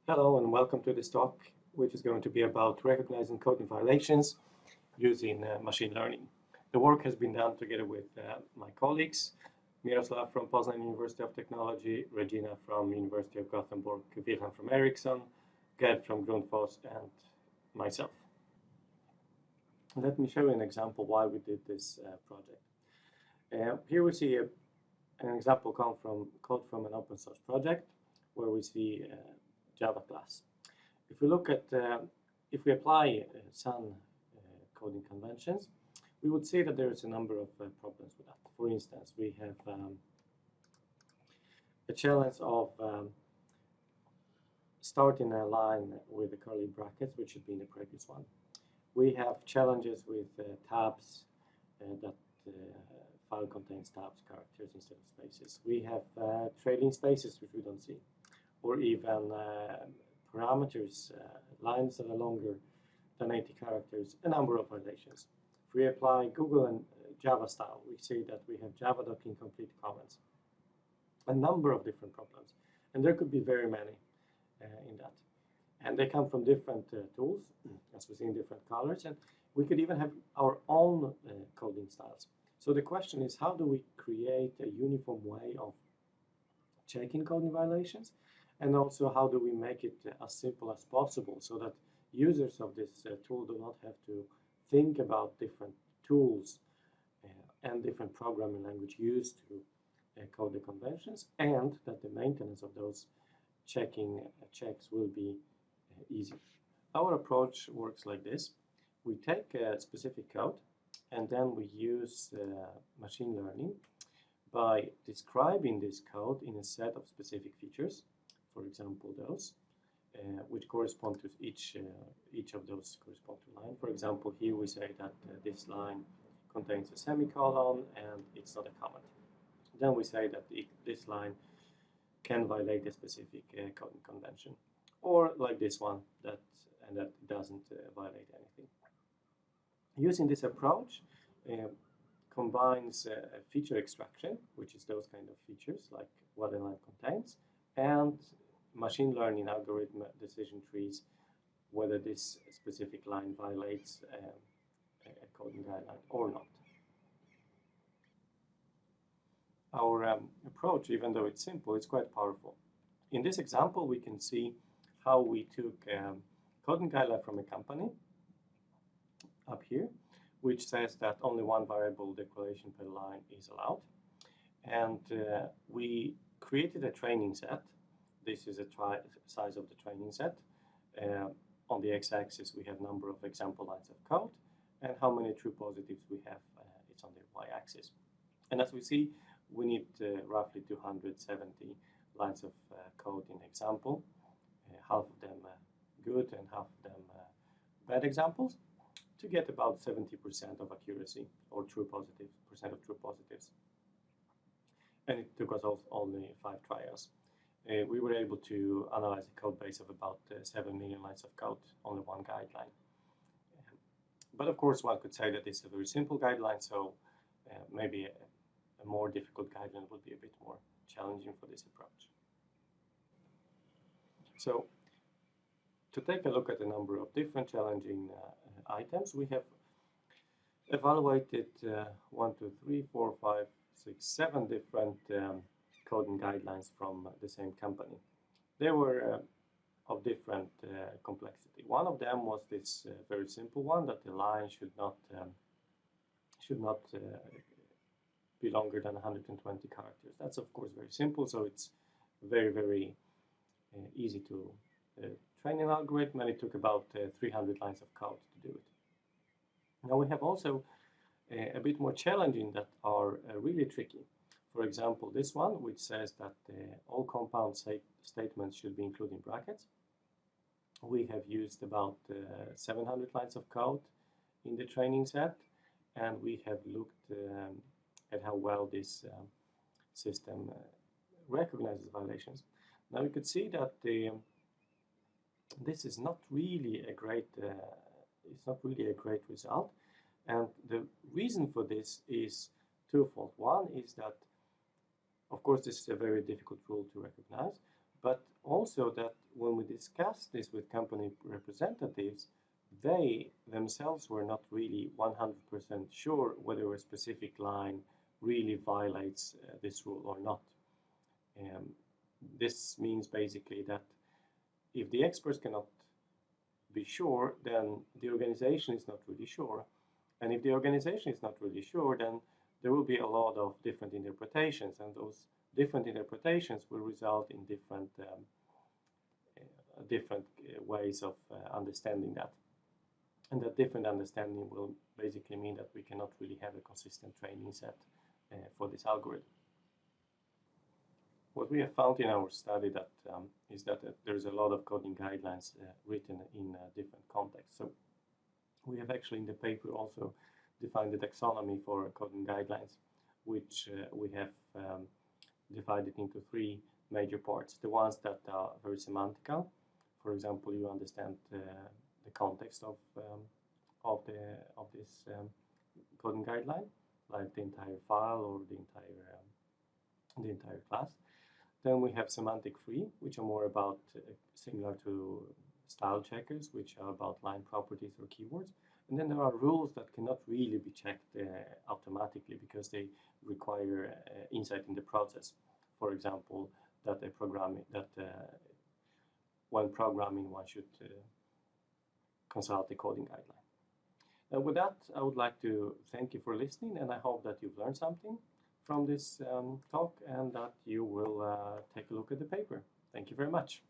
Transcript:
Hello and welcome to this talk, which is going to be about recognizing coding violations using machine learning. The work has been done together with my colleagues, Miroslav from Poznan University of Technology, Regina from University of Gothenburg, Wilhelm from Ericsson, Gerd from Grundfos, and myself. Let me show you an example why we did this project. Here we see an example code from an open source project where we see Java class. If we look at, if we apply some coding conventions, we would see that there is a number of problems with that. For instance, we have a challenge of starting a line with the curly brackets, which should be in the previous one. We have challenges with tabs that file contains tabs, characters instead of spaces. We have trailing spaces, which we don't see, or even parameters, lines that are longer than 80 characters, a number of violations. If we apply Google and Java style, we see that we have java.incomplete comments. A number of different problems, and there could be very many in that. And they come from different tools, as we see in different colors, and we could even have our own coding styles. So the question is, how do we create a uniform way of checking coding violations? And also, how do we make it as simple as possible so that users of this tool do not have to think about different tools and different programming language used to code the conventions, and that the maintenance of those checks will be easy. Our approach works like this. We take a specific code and then we use machine learning by describing this code in a set of specific features. For example, those which correspond to each of those correspond to line. For example, here we say that this line contains a semicolon and it's not a comment. Then we say that this line can violate a specific coding convention, or like this one, that doesn't violate anything. Using this approach combines feature extraction, which is those kind of features like what a line contains, and machine learning algorithm decision trees, whether this specific line violates a coding guideline or not. Our approach, even though it's simple, it's quite powerful. In this example, we can see how we took a coding guideline from a company up here, which says that only one variable declaration per line is allowed. And we created a training set. This is a size of the training set. On the x-axis, we have number of example lines of code, and how many true positives we have, it's on the y-axis. And as we see, we need roughly 270 lines of code in example, half of them good and half of them bad examples, to get about 70% of accuracy, or percent of true positives. And it took us only 5 trials. We were able to analyze a code base of about 7 million lines of code, only one guideline. But of course, one could say that it's a very simple guideline, so maybe a more difficult guideline would be a bit more challenging for this approach. So, to take a look at a number of different challenging items, we have evaluated 7 different coding guidelines from the same company. They were of different complexity. One of them was this very simple one, that the line should not be longer than 120 characters. That's of course very simple, so it's very easy to train an algorithm, and it took about 300 lines of code to do it. Now we have also a bit more challenging that are really tricky. For example, this one, which says that all compound statements should be included in brackets. We have used about 700 lines of code in the training set, and we have looked at how well this system recognizes violations. Now we could see that this is not really a great result, and the reason for this is twofold. One is that, of course, this is a very difficult rule to recognize, but also that when we discussed this with company representatives, they themselves were not really 100% sure whether a specific line really violates this rule or not. This means basically that if the experts cannot be sure, then the organization is not really sure. And if the organization is not really sure, then there will be a lot of different interpretations, and those different interpretations will result in different ways of understanding that. And that different understanding will basically mean that we cannot really have a consistent training set for this algorithm. What we have found in our study is that there's a lot of coding guidelines written in different contexts. So we have actually in the paper also defined the taxonomy for coding guidelines, which we have divided into three major parts. The ones that are very semantical. For example, you understand the context of this coding guideline, like the entire file or the entire class. Then we have semantic free, which are more about similar to style checkers, which are about line properties or keywords. And then there are rules that cannot really be checked automatically because they require insight in the process. For example, that when programming, one should consult the coding guideline. And with that, I would like to thank you for listening, and I hope that you've learned something from this talk and that you will take a look at the paper. Thank you very much.